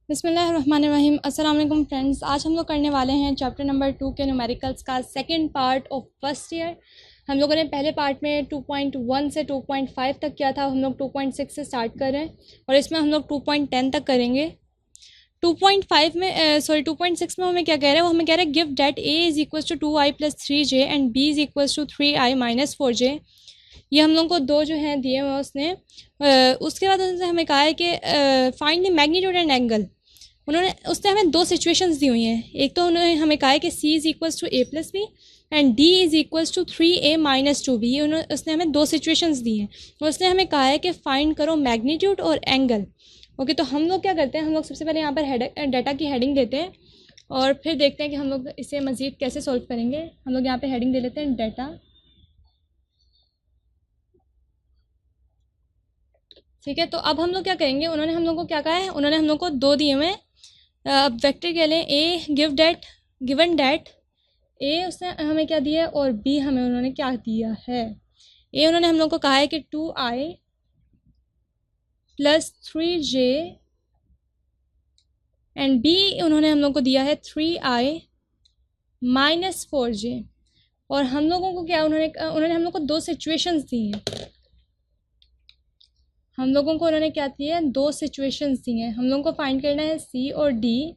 बिस्मिल्लाहिर्रहमानिर्रहीम। अस्सलाम वालेकुम फ्रेंड्स, आज हम लोग करने वाले हैं चैप्टर नंबर 2 के न्यूमेरिकल्स का second part of first year. हम लोगों ने पहले पार्ट में 2.1 से 2.5 तक किया था। हम लोग 2.6 से स्टार्ट कर रहे हैं और इसमें हम लोग 2.10 तक करेंगे। 2.5 में 2.6 में हमें क्या कह रहे हैं, वो हमें कह रहे हैं give that A is equal to 2i + 3j and B is equal to 3i - 4j। ये हम लोग को दो जो हैं दिए हुए उसने। उसके बाद उनसे हमें कहा है कि find the magnitude and angle. उसने हमें दो सिचुएशंस दी हुई हैं। एक तो उन्होंने हमें कहा है कि c is equals to a + b and d is equals to 3a - 2b। ये उसने हमें दो सिचुएशंस दी हैं। तो उसने हमें कहा है कि फाइंड करो मैग्नीट्यूड और एंगल। ओके, तो हम लोग क्या करते हैं, हम लोग सबसे पहले यहाँ पर डाटा की हेडिंग देते हैं और फिर देखते हैं कि हम लोग इसे मज़ीद कैसे सॉल्व करेंगे। हम लोग यहाँ पर हेडिंग दे लेते हैं डाटा। ठीक है, तो अब हम लोग क्या करेंगे, उन्होंने हम लोग को क्या कहा है, उन्होंने हम लोग को दो दिए हुए। अब वेक्टर कह लें ए गिवन डेट ए उसने हमें क्या दिया है और बी हमें उन्होंने क्या दिया है। ए उन्होंने हम लोग को कहा है कि 2i + 3j एंड बी उन्होंने हम लोग को दिया है 3i - 4j। और हम लोगों को क्या उन्होंने हम लोग को दो सिचुएशंस दी हैं। हम लोगों को उन्होंने क्या दिया है, दो सिचुएशंस दी हैं। हम लोगों को फाइंड करना है सी और डी।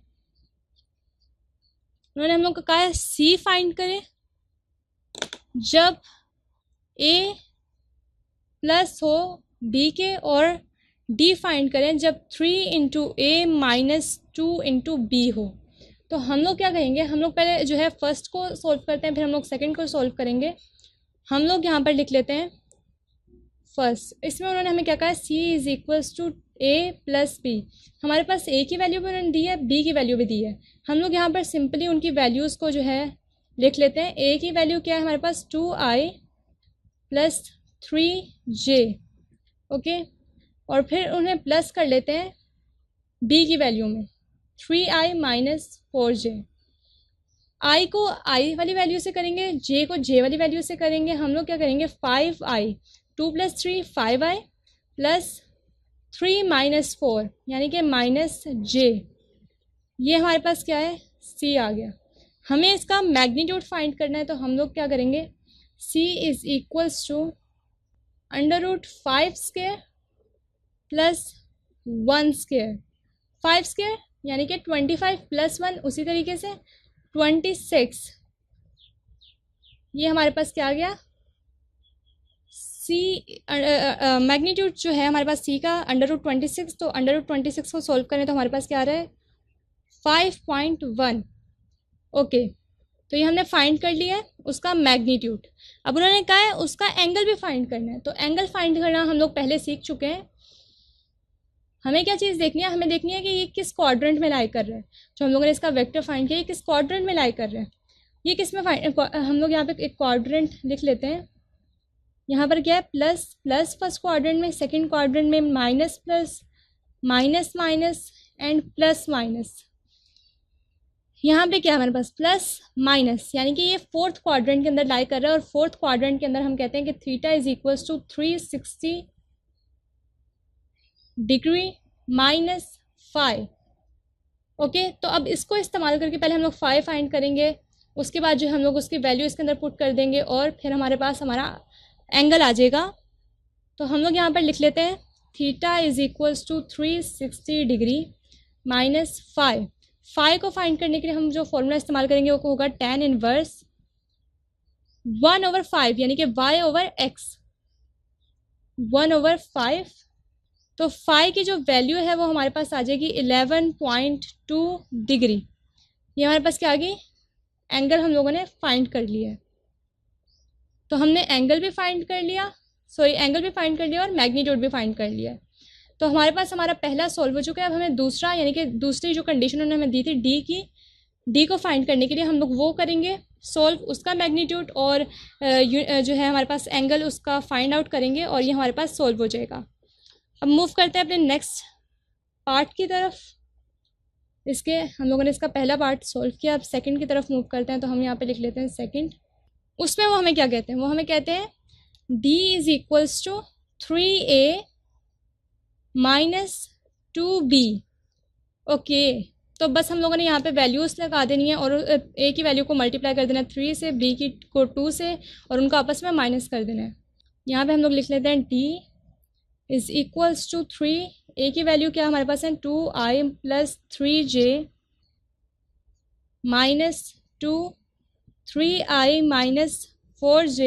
उन्होंने हम लोग को कहा है सी फाइंड करें जब ए प्लस हो बी के, और डी फाइंड करें जब 3 × a - 2 × b हो। तो हम लोग क्या करेंगे, हम लोग पहले जो है फर्स्ट को सॉल्व करते हैं, फिर हम लोग सेकंड को सॉल्व करेंगे। हम लोग यहाँ पर लिख लेते हैं फर्स्ट। इसमें उन्होंने हमें क्या कहा है, c is equals to a + b। हमारे पास a की वैल्यू भी उन्होंने दी है, b की वैल्यू भी दी है। हम लोग यहाँ पर सिंपली उनकी वैल्यूज़ को जो है लिख लेते हैं। a की वैल्यू क्या है हमारे पास, 2i + 3j। ओके, और फिर उन्हें प्लस कर लेते हैं b की वैल्यू में 3i - 4j। i को i वाली वैल्यू से करेंगे, j को j वाली वैल्यू से करेंगे। हम लोग क्या करेंगे, 5i 2 + 3 5i + 3 - 4 यानी कि -j। ये हमारे पास क्या है, c आ गया। हमें इसका मैग्नीट्यूड फाइंड करना है, तो हम लोग क्या करेंगे, c इज़ इक्वल्स टू √5² + 1²। 5² यानी कि 25 + 1, उसी तरीके से 26। ये हमारे पास क्या आ गया, सी मैग्नीट्यूड जो है हमारे पास सी का √26। तो √26 को सॉल्व करें तो हमारे पास क्या आ रहा है, 5.1। ओके, तो ये हमने फाइंड कर लिया है उसका मैग्नीट्यूड। अब उन्होंने कहा है उसका एंगल भी फाइंड करना है। तो एंगल फाइंड करना हम लोग पहले सीख चुके हैं। हमें क्या चीज़ देखनी है, हमें देखनी है कि ये किस क्वाड्रेंट में लाई कर रहा है। जो हम लोगों ने इसका वेक्टर फाइंड किया, ये किस क्वाड्रेंट में लाई कर रहा है, ये किस में हम लोग यहाँ पे एक क्वाड्रेंट लिख लेते हैं। यहाँ पर क्या है, प्लस प्लस फर्स्ट क्वाड्रेंट में, सेकंड क्वाड्रेंट में minus plus, minus minus and plus minus. यहाँ पे क्या है हमारे पास, प्लस माइनस, यानी कि ये फोर्थ क्वाड्रेंट के अंदर लाई कर रहा है। और फोर्थ क्वाड्रेंट के अंदर हम कहते हैं कि theta is equals to 360 degree -5। Okay, तो अब इसको इस्तेमाल करके पहले हम लोग 5 फाइंड करेंगे, उसके बाद जो हम लोग उसकी वैल्यू इसके अंदर पुट कर देंगे और फिर हमारे पास हमारा एंगल आ जाएगा। तो हम लोग यहाँ पर लिख लेते हैं theta is equals to 360 degree -5। 5 को फाइंड करने के लिए हम जो फॉर्मूला इस्तेमाल करेंगे वो होगा tan इनवर्स 1/5 यानी कि y/x 1/5। तो 5 की जो वैल्यू है वो हमारे पास आ जाएगी 11.2 डिग्री। ये हमारे पास क्या आ गई, एंगल हम लोगों ने फाइंड कर लिया है। तो हमने एंगल भी फाइंड कर लिया, एंगल भी फाइंड कर लिया और मैग्नीट्यूड भी फाइंड कर लिया है। तो हमारे पास हमारा पहला सॉल्व हो चुका है। अब हमें दूसरा, यानी कि दूसरी जो कंडीशन उन्होंने हमें दी थी डी की, डी को फाइंड करने के लिए हम लोग वो करेंगे सॉल्व, उसका मैग्नीट्यूड और जो है हमारे पास एंगल उसका फाइंड आउट करेंगे और ये हमारे पास सॉल्व हो जाएगा। अब मूव करते हैं अपने नेक्स्ट पार्ट की तरफ। इसके हम लोगों ने इसका पहला पार्ट सॉल्व किया, अब सेकंड की तरफ मूव करते हैं। तो हम यहाँ पे लिख लेते हैं सेकंड। उसमें वो हमें क्या कहते हैं, वो हमें कहते हैं d is equals to 3a - 2b। Okay, तो बस हम लोगों ने यहाँ पे वैल्यूज़ लगा देनी है और ए की वैल्यू को मल्टीप्लाई कर देना है 3 से, बी की को 2 से, और उनको आपस में माइनस कर देना है। यहाँ पे हम लोग लिख लेते हैं डी इज़ इक्वल्स टू 3, ए की वैल्यू क्या हमारे पास है 2i plus 3j minus 2, 3i minus 4j,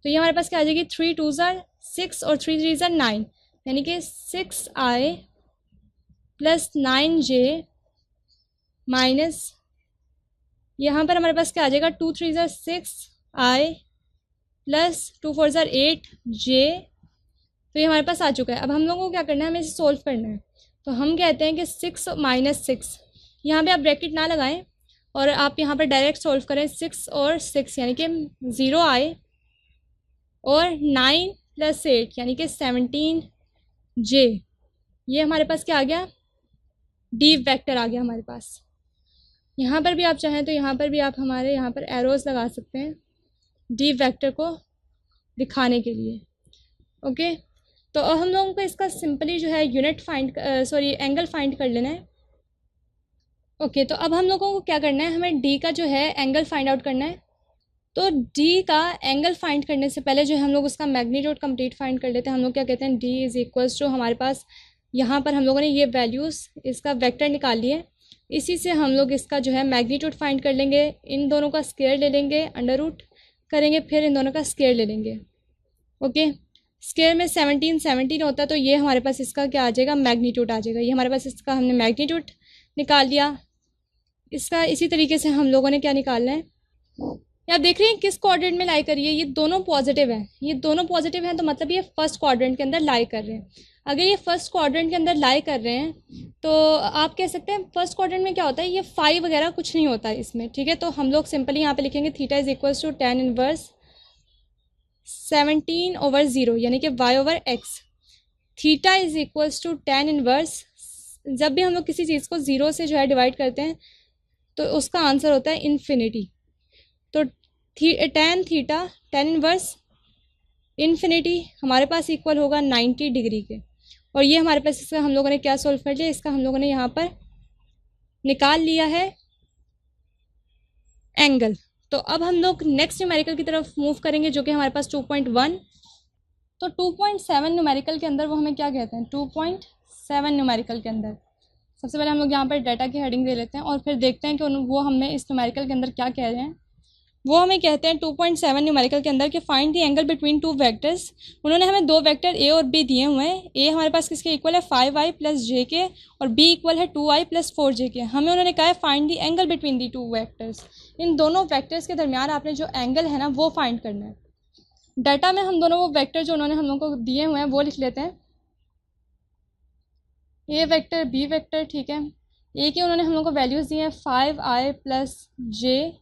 तो ये हमारे पास क्या आ जाएगी 3 2 ज़ार 6 और 3 3 ज़ार 9, यानी कि 6i प्लस 9j माइनस, यहाँ पर हमारे पास क्या आ जाएगा 2 3 ज़ार 6i प्लस 2 4 ज़ार 8j, तो ये हमारे पास आ चुका है। अब हम लोगों को क्या करना है, हमें इसे सोल्व करना है। तो हम कहते हैं कि 6 माइनस 6, यहाँ पे आप ब्रैकेट ना लगाएं और आप यहाँ पर डायरेक्ट सोल्व करें 6 और 6 यानी कि 0i और 9 प्लस 8 यानी कि 17j, ये हमारे पास क्या आ गया डी वेक्टर आ गया हमारे पास। यहाँ पर भी आप चाहें तो यहाँ पर भी आप हमारे यहाँ पर एरोज लगा सकते हैं डी वेक्टर को दिखाने के लिए। ओके, तो अब हम लोगों को इसका सिंपली जो है यूनिट फाइंड एंगल फाइंड कर लेना है। ओके, तो अब हम लोगों को क्या करना है, हमें डी का जो है एंगल फाइंड आउट करना है। तो डी का एंगल फाइंड करने से पहले जो है हम लोग उसका मैग्नीट्यूड कंप्लीट फाइंड कर लेते हैं। हम लोग क्या कहते हैं डी इज़ इक्वल्स टू, हमारे पास यहाँ पर हम लोगों ने ये वैल्यूज़ इसका वेक्टर निकाल लिए, इसी से हम लोग इसका जो है मैग्नीट्यूड फाइंड कर लेंगे। इन दोनों का स्क्वायर ले लेंगे, अंडर रूट करेंगे, फिर इन दोनों का स्क्वायर ले लेंगे। ओके, स्क्वायर में 17 होता है, तो ये हमारे पास इसका क्या आ जाएगा मैग्नीट्यूड आ जाएगा। ये हमारे पास इसका हमने मैग्नीट्यूड निकाल लिया। इसका इसी तरीके से हम लोगों ने क्या निकालना है, आप देख रहे हैं किस क्वाड्रेंट में लाई कर रही है, ये दोनों पॉजिटिव हैं, ये दोनों पॉजिटिव हैं, तो मतलब ये फर्स्ट क्वाड्रेंट के अंदर लाई कर रहे हैं। अगर ये फर्स्ट क्वाड्रेंट के अंदर लाई कर रहे हैं तो आप कह सकते हैं फर्स्ट क्वाड्रेंट में क्या होता है, ये 5 वगैरह कुछ नहीं होता है इसमें, ठीक है। तो हम लोग सिंपली यहाँ पे लिखेंगे theta is equals to tan inverse 17/0 यानी कि y over x। Theta is equals to tan inverse, जब भी हम लोग किसी चीज़ को 0 से जो है डिवाइड करते हैं तो उसका आंसर होता है इन्फिनिटी। तो tan इनवर्स इन्फिनिटी हमारे पास इक्वल होगा 90 डिग्री के, और ये हमारे पास इसका हम लोगों ने क्या सोल्व कर लिया, इसका हम लोगों ने यहाँ पर निकाल लिया है एंगल। तो अब हम लोग नेक्स्ट न्यूमेरिकल की तरफ मूव करेंगे जो कि हमारे पास 2.1। तो 2.7 न्यूमेरिकल के अंदर वो हमें क्या कहते हैं, 2.7 न्यूमेरिकल के अंदर सबसे पहले हम लोग यहाँ पर डाटा की हेडिंग दे लेते हैं और फिर देखते हैं कि वो हमें इस न्यूमेरिकल के अंदर क्या कह रहे हैं। वो हमें कहते हैं 2.7 न्यूमेरिकल के अंदर कि find the angle between two vectors. उन्होंने हमें दो वेक्टर ए और बी दिए हुए हैं। ए हमारे पास किसके इक्वल है 5i प्लस जे के, और बी इक्वल है 2i प्लस 4j के। हमें उन्होंने कहा है find the angle between the two vectors. इन दोनों वेक्टर्स के दरमियान आपने जो एंगल है ना वो फाइंड करना है। डाटा में हम दोनों वो वेक्टर जो उन्होंने हम लोग को दिए हुए हैं वो लिख लेते हैं, ए वेक्टर बी वेक्टर, ठीक है। ए की उन्होंने हम लोग को वैल्यूज़ दी हैं 5i प्लस जे,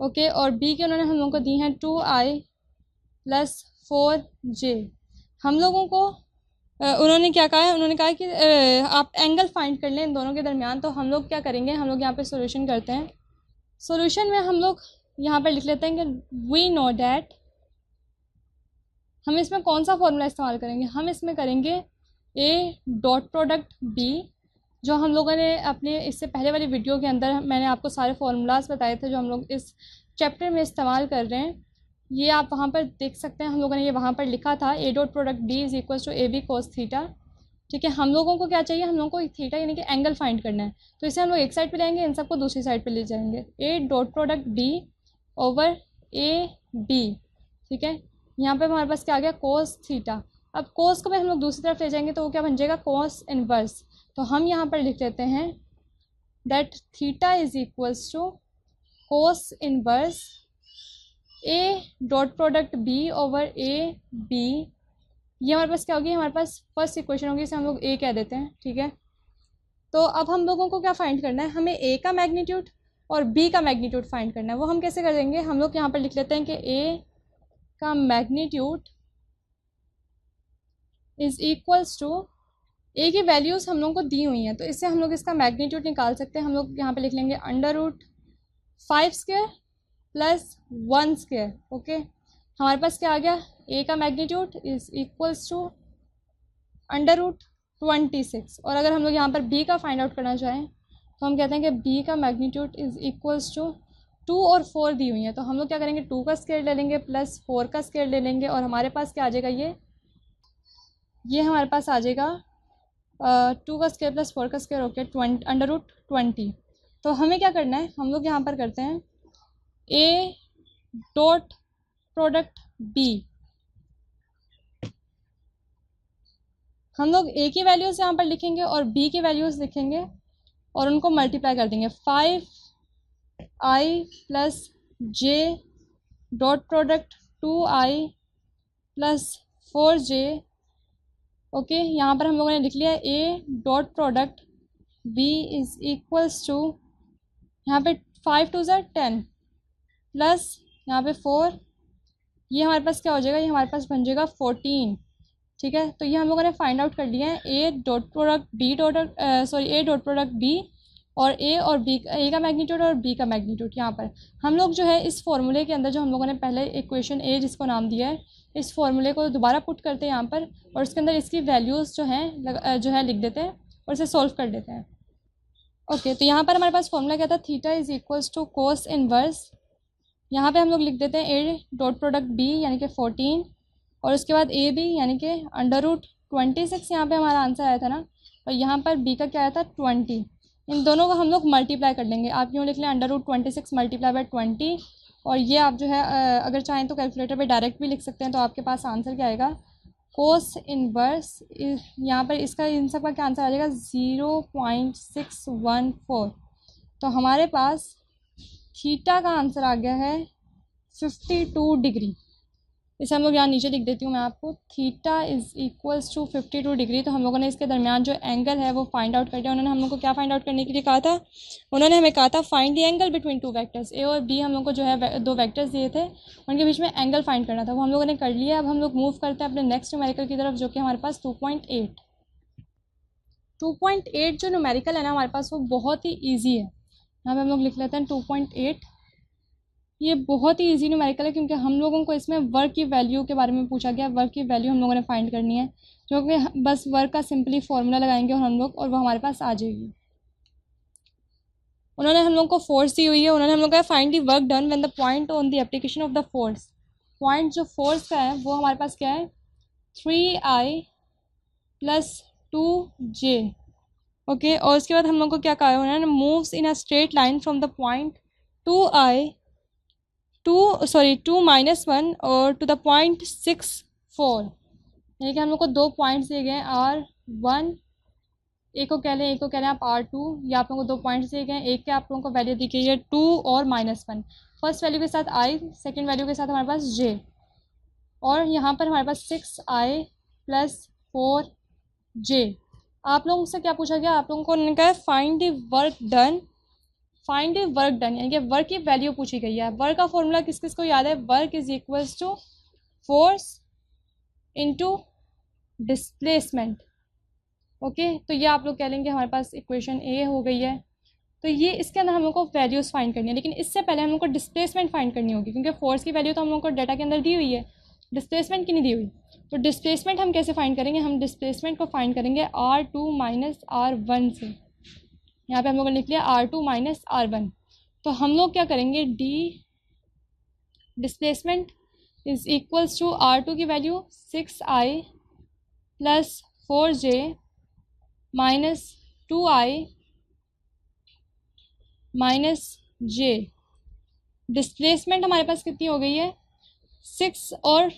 ओके, और बी के उन्होंने हम लोगों को दी हैं 2i प्लस 4j। हम लोगों को उन्होंने क्या कहा है, उन्होंने कहा कि आप एंगल फाइंड कर लें इन दोनों के दरमियान। तो हम लोग क्या करेंगे, हम लोग यहाँ पे सॉल्यूशन करते हैं। सॉल्यूशन में हम लोग यहाँ पर लिख लेते हैं कि वी नो डैट, हम इसमें कौन सा फॉर्मूला इस्तेमाल करेंगे, हम इसमें करेंगे ए डॉट प्रोडक्ट बी, जो हम लोगों ने अपने इससे पहले वाली वीडियो के अंदर मैंने आपको सारे फार्मूलाज बताए थे जो हम लोग इस चैप्टर में इस्तेमाल कर रहे हैं। ये आप वहाँ पर देख सकते हैं, हम लोगों ने ये वहाँ पर लिखा था A dot product B is equal to A B cos theta, ठीक है। हम लोगों को क्या चाहिए, हम लोगों को थीटा यानी कि एंगल फाइंड करना है। तो इसे हम लोग एक साइड पे लेंगे, इन सबको दूसरी साइड पे ले जाएंगे। A dot product B over A B, ठीक है। यहाँ पे हमारे पास क्या आ गया कोस थीटा। अब कोस को भी हम लोग दूसरी तरफ ले जाएंगे तो वो क्या बन जाएगा कोस इनवर्स। तो हम यहाँ पर लिख लेते हैं that theta is equals to cos inverse A dot product B over A B. ये हमारे पास क्या होगी, हमारे पास फर्स्ट इक्वेशन होगी, इसे हम लोग ए कह देते हैं, ठीक है। तो अब हम लोगों को क्या फाइंड करना है, हमें ए का मैग्नीट्यूड और बी का मैग्नीट्यूड फाइंड करना है। वो हम कैसे कर देंगे, हम लोग यहाँ पर लिख लेते हैं कि ए का मैग्नीट्यूड इज इक्वल्स टू, ए की वैल्यूज़ हम लोगों को दी हुई हैं तो इससे हम लोग इसका मैग्नीट्यूड निकाल सकते हैं। हम लोग यहाँ पे लिख लेंगे under root 5 square plus 1 square, okay. हमारे पास क्या आ गया, ए का magnitude is equals to under root 26। और अगर हम लोग यहाँ पर b का फाइंड आउट करना चाहें तो हम कहते हैं कि b का मैग्नीट्यूड इज़ इक्वल्स टू 2 और 4 दी हुई है, तो हम लोग क्या करेंगे 2 का स्क्वायर ले लेंगे प्लस 4 का स्क्वायर ले लेंगे और हमारे पास क्या आ जाएगा, ये हमारे पास आ जाएगा 2 का स्क्वायर प्लस 4 का स्क्वायर होके √20। तो हमें क्या करना है, हम लोग यहाँ पर करते हैं a डॉट प्रोडक्ट b। हम लोग a की वैल्यूज़ यहाँ पर लिखेंगे और b की वैल्यूज़ लिखेंगे और उनको मल्टीप्लाई कर देंगे। 5i plus j dot product 2i plus 4j। Okay, यहाँ पर हम लोगों ने लिख लिया a dot product b is equals to, यहाँ पे 5 2 ज़ा 10 प्लस यहाँ पे 4, ये हमारे पास क्या हो जाएगा, ये हमारे पास बन जाएगा 14। ठीक है, तो ये हम लोगों ने फाइंड आउट कर लिया है a डॉट प्रोडक्ट b और a और b, a का मैग्नीट्यूड और b का मैग्नीट्यूड। यहाँ पर हम लोग जो है इस फॉर्मूले के अंदर जो हम लोगों ने पहले इक्वेशन a जिसको नाम दिया है, इस फॉर्मूले को दोबारा पुट करते हैं यहाँ पर और इसके अंदर इसकी वैल्यूज़ जो है लिख देते हैं और इसे सॉल्व कर देते हैं। ओके, तो यहाँ पर हमारे पास फॉर्मूला क्या था, theta is equals to cos inverse. यहाँ पे हम लोग लिख देते हैं a डॉट प्रोडक्ट b यानी कि 14 और उसके बाद a b यानी कि √26 यहाँ पे हमारा आंसर आया था ना, और यहाँ पर b का क्या आया था 20। इन दोनों को हम लोग मल्टीप्लाई कर लेंगे। आप यूँ लिख लें √26 मल्टीप्लाई बाय 20 और ये आप जो है अगर चाहें तो कैलकुलेटर पे डायरेक्ट भी लिख सकते हैं, तो आपके पास आंसर क्या आएगा, कोस इनवर्स, यहाँ पर इसका इन सब का क्या आंसर आ जाएगा 0.614। तो हमारे पास थीटा का आंसर आ गया है 52 डिग्री। इसे हम लोग यहाँ नीचे लिख देती हूँ मैं आपको, theta is equals to 52 degree. तो हम लोगों ने इसके दरमियान जो एंगल है वो फाइंड आउट कर दिया। उन्होंने हम लोग को क्या फाइंड आउट करने के लिए कहा था, उन्होंने हमें कहा था find the angle between two vectors. A और बी हम लोग को जो है दो वेक्टर्स दिए थे, उनके बीच में एंगल फाइंड करना था, वो हम लोगों ने कर लिया। अब हम लोग मूव करते हैं अपने नेक्स्ट न्यूमेरिकल की तरफ, जो कि हमारे पास 2.8 जो न्यूमेरिकल है ना हमारे पास, वो बहुत ही ईजी है। यहाँ पर हम लोग लिख लेते हैं 2.8। ये बहुत ही इजी न्यूमेरिकल है क्योंकि हम लोगों को इसमें वर्क की वैल्यू के बारे में पूछा गया। वर्क की वैल्यू हम लोगों ने फाइंड करनी है, जो कि बस वर्क का सिंपली फॉर्मूला लगाएंगे और हम लोग, और वो हमारे पास आ जाएगी। उन्होंने हम लोग को फोर्स दी हुई है, उन्होंने हम लोग का find the work done when the point on the application of the force. Point जो फोर्स का है वो हमारे पास क्या है 3i प्लस 2j। ओके, और उसके बाद हम लोग को क्या कहा है उन्होंने, moves in a straight line from the point 2 -1 और टू द पॉइंट 6 4। यानी कि हम लोग को दो पॉइंट्स दिए गए हैं R1, एक को कह लें आप R2, या आप लोगों को दो पॉइंट्स दिए गए हैं, एक के आप लोगों को वैल्यू दी गई है 2 और -1। फर्स्ट वैल्यू के साथ I, सेकेंड वैल्यू के साथ हमारे पास J, और यहाँ पर हमारे पास 6i प्लस 4j। आप लोगों से क्या पूछा गया, आप लोगों को उन्होंने कहा find the work done, find the work done यानी कि वर्क की वैल्यू पूछी गई है। वर्क का फॉर्मूला किस किस को याद है, work is equals to force into displacement. Okay, तो ये आप लोग कह लेंगे हमारे पास इक्वेशन ए हो गई है। तो ये इसके अंदर हम लोग को वैल्यूज़ फाइंड करनी है, लेकिन इससे पहले हम लोग को डिस्प्लेसमेंट फाइंड करनी होगी, क्योंकि फोर्स की वैल्यू तो हम लोग को डाटा के अंदर दी हुई है, डिस्प्लेसमेंट की नहीं दी हुई। तो डिस्प्लेसमेंट हम कैसे फाइंड करेंगे, हम डिस्प्लेसमेंट को फाइंड करेंगे R2 माइनस R1 से। यहाँ पे हम लोगों ने लिख लिया R2 माइनस R1। तो हम लोग क्या करेंगे, displacement is equals to R2 की value 6i plus 4j minus 2i minus j। Displacement हमारे पास कितनी हो गई है 6, और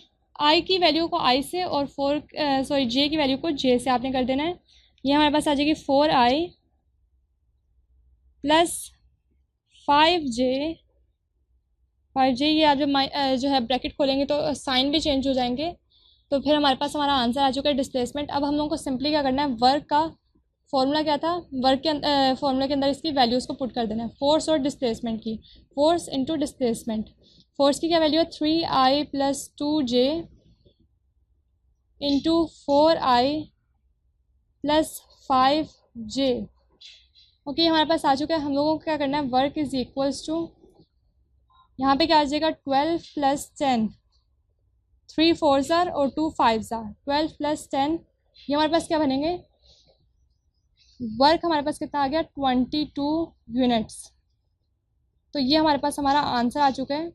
i की वैल्यू को i से और j की वैल्यू को j से आपने कर देना है। ये हमारे पास आ जाएगी 4i प्लस 5j। ये आप जब जो है ब्रैकेट खोलेंगे तो साइन भी चेंज हो जाएंगे। तो फिर हमारे पास हमारा आंसर आ चुका है डिस्प्लेसमेंट। अब हम लोगों को सिंपली क्या करना है, वर्क का फॉर्मूला क्या था, वर्क के फॉर्मूले के अंदर इसकी वैल्यूज़ को पुट कर देना है, फोर्स और डिस्प्लेसमेंट की। फोर्स इंटू डिस्प्लेसमेंट, फोर्स की क्या वैल्यू है 3i plus 2j into 4i plus 5j। Okay, हमारे पास आ चुका है। हम लोगों को क्या करना है, वर्क इज इक्वल्स टू, यहाँ पे क्या आ जाएगा 12 प्लस 10, 3 4s और 2 5s, 12 प्लस 10, ये हमारे पास क्या बनेंगे वर्क हमारे पास कितना आ गया 22 यूनिट्स। तो ये हमारे पास हमारा आंसर आ चुका है।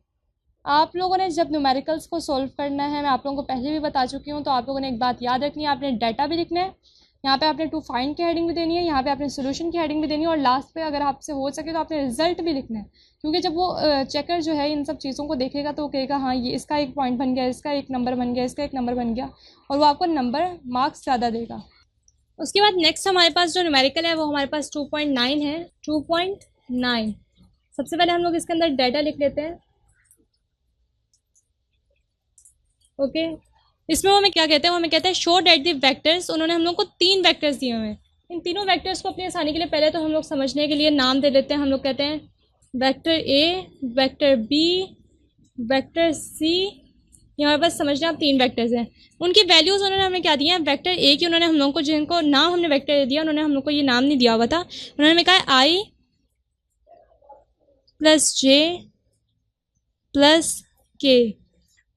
आप लोगों ने जब न्यूमेरिकल्स को सॉल्व करना है, मैं आप लोगों को पहले भी बता चुकी हूँ, तो आप लोगों ने एक बात याद रखनी है, आपने डाटा भी लिखना है, यहाँ पे आपने टू फाइंड की हेडिंग भी देनी है, यहाँ पे आपने सोल्यूशन की हेडिंग भी देनी है, और लास्ट पे अगर आपसे हो सके तो आपने रिजल्ट भी लिखना है। क्योंकि जब वो चेकर जो है इन सब चीज़ों को देखेगा तो वो कहेगा हाँ ये इसका एक पॉइंट बन गया, इसका एक नंबर बन गया, इसका एक नंबर बन गया, और वो आपको नंबर मार्क्स ज़्यादा देगा। उसके बाद नेक्स्ट हमारे पास जो न्यूमेरिकल है वो हमारे पास 2.9 है। 2.9 सबसे पहले हम लोग इसके अंदर डाटा लिख लेते हैं। ओके, इसमें वो हमें क्या कहते हैं, वो हमें कहते हैं शो डेट द वेक्टर्स। उन्होंने हम लोग को 3 वेक्टर्स दिए हुए हैं। इन तीनों वेक्टर्स को अपनी आसानी के लिए पहले तो हम लोग समझने के लिए नाम दे देते हैं। हम लोग कहते हैं vector A, vector B, vector C. यहाँ पास समझना आप 3 वेक्टर्स हैं। उनकी वैल्यूज़ उन्होंने हमें क्या दिया है, वेक्टर ए की उन्होंने हम लोगों को, जिनको नाम हमने वेक्टर दे दिया, उन्होंने हम लोग को ये नाम नहीं दिया हुआ था। उन्होंने हमें कहा है आई प्लस जे प्लस के।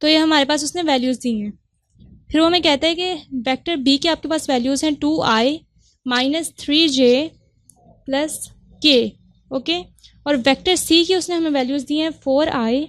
तो ये हमारे पास उसने वैल्यूज़ दी हैं। फिर वो हमें कहता है कि वेक्टर बी के आपके पास वैल्यूज़ हैं 2i minus 3j plus K. Okay, और वेक्टर सी की उसने हमें वैल्यूज़ दी हैं 4i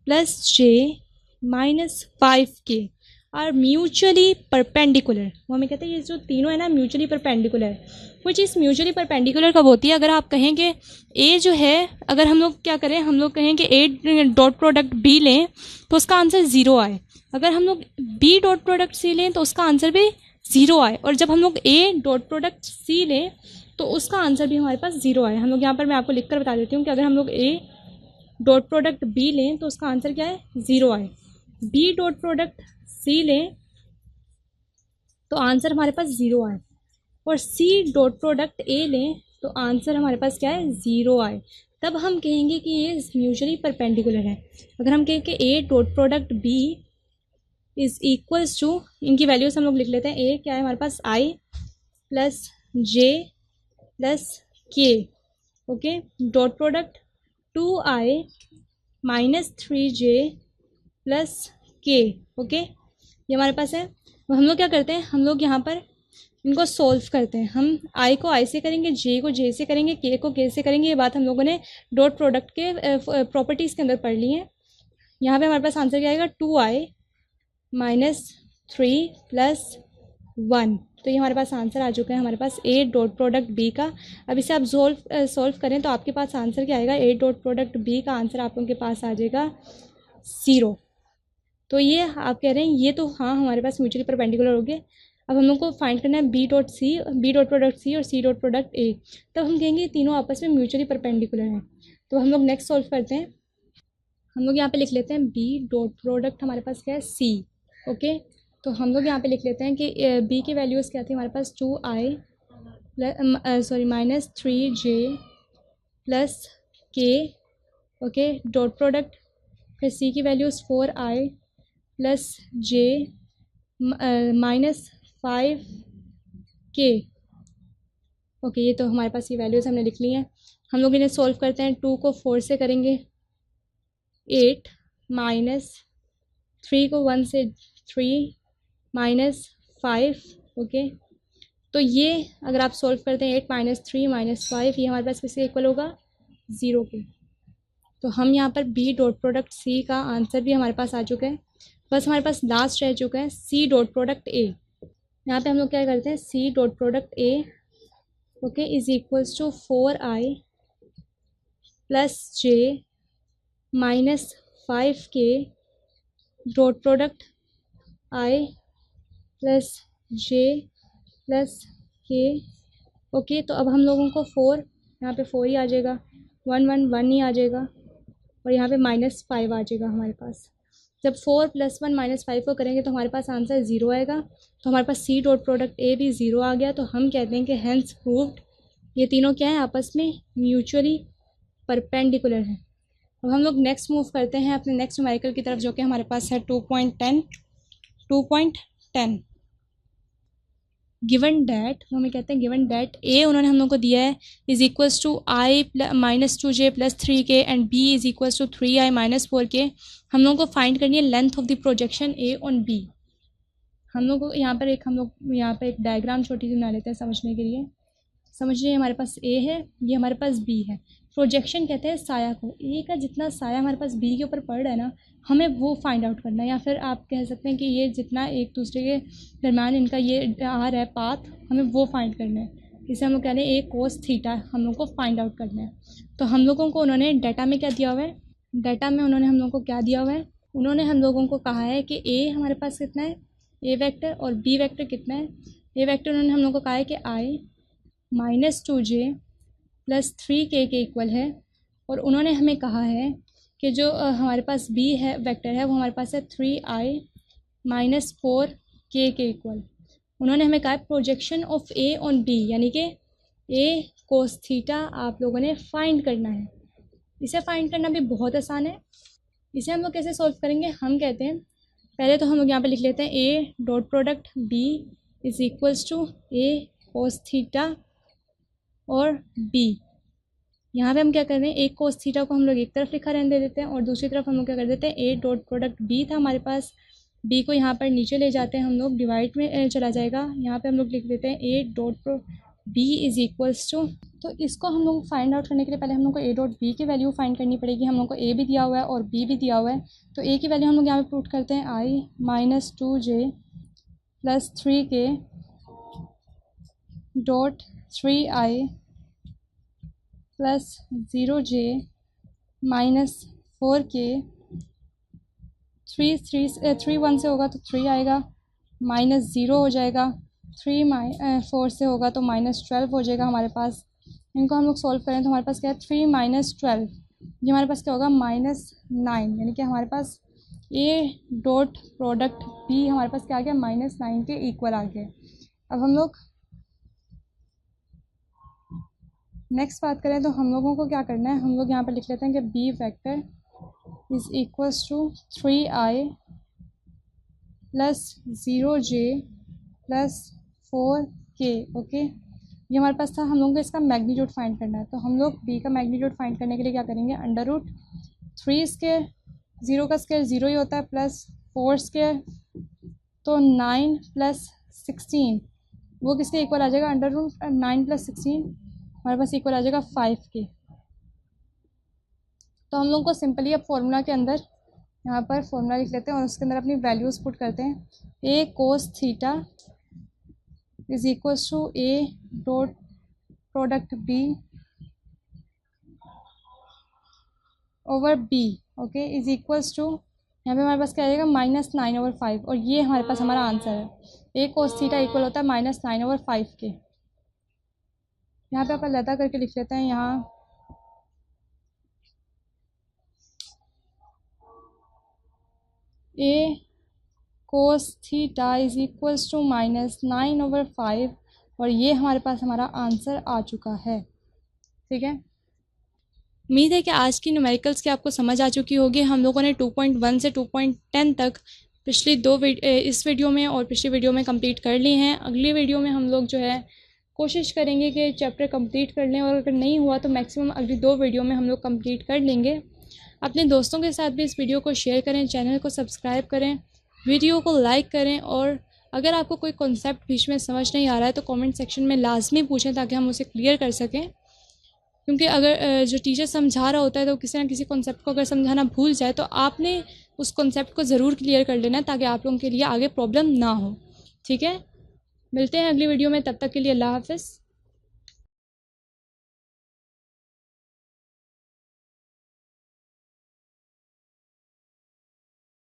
plus J minus 5k are mutually perpendicular. वो हमें कहते हैं ये जो तीनों है ना म्यूचुअली परपेंडिकुलर है। वो चीज़ म्यूचुअली परपेंडिकुलर कब होती है, अगर आप कहें कि ए जो है, अगर हम लोग क्या करें, हम लोग कहें कि ए डॉट प्रोडक्ट बी लें तो उसका आंसर 0 आए। अगर हम लोग बी डॉट प्रोडक्ट सी लें तो उसका आंसर भी 0 आए। और जब हम लोग ए डॉट प्रोडक्ट सी लें तो उसका आंसर भी हमारे पास 0 आए। हम लोग यहाँ पर मैं आपको लिख कर बता देती हूँ कि अगर हम लोग ए डॉट प्रोडक्ट बी लें तो उसका आंसर क्या है, 0 आए। बी डॉट प्रोडक्ट सी लें तो आंसर हमारे पास 0 आए, और सी डॉट प्रोडक्ट ए लें तो आंसर हमारे पास क्या है, 0 आए। तब हम कहेंगे कि ये म्यूचुअली परपेंडिकुलर है। अगर हम कहें कि A dot product B is equals to, इनकी वैल्यूज हम लोग लिख लेते हैं। ए क्या है हमारे पास, I plus J plus K. Okay, dot product 2i minus 3j plus K. Okay, ये हमारे पास है। हम लोग क्या करते हैं, हम लोग यहाँ पर इनको सोल्व करते हैं। हम आई को आई से करेंगे, जे को जे से करेंगे, के को के से करेंगे। ये बात हम लोगों ने डॉट प्रोडक्ट के प्रॉपर्टीज़ के अंदर पढ़ ली है। यहाँ पे हमारे पास आंसर क्या आएगा, 2i माइनस 3 प्लस 1। तो ये हमारे पास आंसर आ चुका है हमारे पास ए डॉट प्रोडक्ट बी का। अब इसे आप सॉल्व करें तो आपके पास आंसर क्या आएगा, ए डॉट प्रोडक्ट बी का आंसर आप लोगों के पास आ जाएगा 0। तो ये आप कह रहे हैं ये तो हाँ हमारे पास म्यूचुअली परपेंडिकुलर हो गए। अब हम लोग को फाइंड करना है बी डॉट प्रोडक्ट सी और सी डॉट प्रोडक्ट ए। तब हम कहेंगे तीनों आपस में म्यूचुअली परपेंडिकुलर हैं। तो हम लोग नेक्स्ट सॉल्व करते हैं। हम लोग यहाँ पे लिख लेते हैं बी डॉट प्रोडक्ट हमारे पास क्या है, सी। ओके, तो हम लोग यहाँ पे लिख लेते हैं कि बी की वैल्यूज़ क्या थी हमारे पास, 2i minus 3j plus K. Okay, dot product, फिर सी की values 4i plus J minus 5k। Okay, ये तो हमारे पास ये वैल्यूज़ हमने लिख ली हैं। हम लोग इन्हें सॉल्व करते हैं। 2 को 4 से करेंगे 8 माइनस 3 को 1 से 3 माइनस 5। ओके, तो ये अगर आप सॉल्व करते हैं 8 माइनस 3 माइनस 5, ये हमारे पास किसके इक्वल होगा, 0 के। तो हम यहाँ पर बी डॉट प्रोडक्ट सी का आंसर भी हमारे पास आ चुका है। बस हमारे पास लास्ट रह चुका है सी डॉट प्रोडक्ट ए। यहाँ पे हम लोग क्या करते हैं, C dot product A okay is equals to 4i plus J minus 5k dot product I plus J plus K. Okay, तो अब हम लोगों को 4 यहाँ पे 4 ही आ जाएगा, 1 1 1 ही आ जाएगा, और यहाँ पे -5 आ जाएगा हमारे पास। जब 4 + 1 -5 को करेंगे तो हमारे पास आंसर 0 आएगा। तो हमारे पास सी डॉट प्रोडक्ट ए भी 0 आ गया। तो हम कहते हैं कि हेंस प्रूव्ड, ये तीनों क्या है, आपस में म्यूचुअली परपेंडिकुलर है। अब हम लोग नेक्स्ट मूव करते हैं अपने नेक्स्ट न्यूमेरिकल की तरफ, जो कि हमारे पास है 2.10। गिवन डैट, हमें कहते हैं गिवन डैट ए उन्होंने हम लोग को दिया है is equals to I minus 2j plus 3k and B is equals to 3i minus 4k। हम लोग को फाइंड करनी है length of the projection A on B. हम लोग को यहाँ पर एक डायग्राम छोटी सी बना लेते हैं समझने के लिए। समझिए हमारे पास ए है, ये हमारे पास बी है। प्रोजेक्शन कहते हैं साया को, ए का जितना साया हमारे पास बी के ऊपर पड़ रहा है ना, हमें वो फाइंड आउट करना है। या फिर आप कह सकते हैं कि ये जितना एक दूसरे के दरम्यान इनका ये आ रहा है पाथ, हमें वो फाइंड करना है। इसे हम लोग कह रहे हैं ए कोस थीटा हम लोग को फाइंड आउट करना है। तो हम लोगों को उन्होंने डाटा में क्या दिया हुआ है, डाटा में उन्होंने हम लोग को क्या दिया हुआ है, उन्होंने हम लोगों को कहा है कि ए हमारे पास कितना है, ए वेक्टर, और बी वेक्टर कितना है। ए वेक्टर उन्होंने हम लोग को कहा है कि आई -2j + 3k के इक्वल है। और उन्होंने हमें कहा है कि जो हमारे पास बी है वेक्टर है वो हमारे पास है 3i - 4k के इक्वल। उन्होंने हमें कहा है projection of A on B, यानी कि ए कोस थीटा आप लोगों ने फाइंड करना है। इसे फाइंड करना भी बहुत आसान है। इसे हम लोग कैसे सॉल्व करेंगे, हम कहते हैं पहले तो हम लोग यहाँ पे लिख लेते हैं A dot product B is equals to A cos theta और बी। यहाँ पे हम क्या कर रहे हैं, एक कोस थीटा को हम लोग एक तरफ लिखा रहने दे देते हैं और दूसरी तरफ हम लोग क्या कर देते हैं, ए डॉट प्रोडक्ट बी था हमारे पास, बी को यहाँ पर नीचे ले जाते हैं हम लोग, डिवाइड में चला जाएगा। यहाँ पे हम लोग लिख देते हैं A dot B is equals to. तो इसको हम लोग फाइंड आउट करने के लिए पहले हम लोग को ए डॉट बी की वैल्यू फाइंड करनी पड़ेगी। हम लोग को ए भी दिया हुआ है और बी भी दिया हुआ है। तो ए की वैल्यू हम लोग यहाँ पे पुट करते हैं आई -2j + 3k dot 3i + 0j - 4k। 3 1 से होगा तो 3 आएगा, -0 हो जाएगा, 3 4 से होगा तो -12 हो जाएगा हमारे पास। इनको हम लोग सॉल्व करें तो हमारे पास क्या है, 3 - 12, ये हमारे पास क्या होगा -9, यानी कि हमारे पास ए डॉट प्रोडक्ट बी हमारे पास क्या आ गया, -9 के इक्वल आ गया। अब हम लोग नेक्स्ट बात करें तो हम लोगों को क्या करना है, हम लोग यहाँ पर लिख लेते हैं कि B vector is equals to 3i + 0j + 4k। Okay, ये हमारे पास था। हम लोगों को इसका मैग्नीट्यूड फाइंड करना है। तो हम लोग बी का मैग्नीट्यूड फाइंड करने के लिए क्या करेंगे, √3², 0 का स्क्वायर 0 ही होता है, +4² तो 9 + 16, वो किसके इक्वल आ जाएगा, √9 + 16 हमारे पास इक्वल आ जाएगा 5 के। तो हम लोग को सिंपली अब फॉर्मूला के अंदर यहाँ पर फॉर्मूला लिख लेते हैं और उसके अंदर अपनी वैल्यूज़ पुट करते हैं। A cos theta is equals to A dot product B over B, okay, is equals to, यहाँ पे हमारे पास क्या आ जाएगा, -9/5, और ये हमारे पास हमारा आंसर है। ए कोस थीटा इक्वल होता है -9/5 के। यहाँ पे आप अलग करके लिख लेते हैं, यहाँ A cos theta is equals to -9/5, और ये हमारे पास हमारा आंसर आ चुका है। ठीक है, उम्मीद है कि आज की न्यूमेरिकल्स की आपको समझ आ चुकी होगी। हम लोगों ने 2.1 से 2.10 तक पिछली इस वीडियो में और पिछली वीडियो में कंप्लीट कर ली हैं। अगली वीडियो में हम लोग जो है कोशिश करेंगे कि चैप्टर कंप्लीट कर लें, और अगर नहीं हुआ तो मैक्सिमम अगली 2 वीडियो में हम लोग कंप्लीट कर लेंगे। अपने दोस्तों के साथ भी इस वीडियो को शेयर करें, चैनल को सब्सक्राइब करें, वीडियो को लाइक करें, और अगर आपको कोई कॉन्सेप्ट बीच में समझ नहीं आ रहा है तो कमेंट सेक्शन में लाजमी पूछें ताकि हम उसे क्लियर कर सकें। क्योंकि अगर जो टीचर समझा रहा होता है तो किसी ना किसी कॉन्सेप्ट को अगर समझाना भूल जाए तो आपने उस कॉन्सेप्ट को ज़रूर क्लियर कर लेना है ताकि आप लोगों के लिए आगे प्रॉब्लम ना हो। ठीक है, मिलते हैं अगली वीडियो में, तब तक के लिए अल्लाह हाफ़िज़।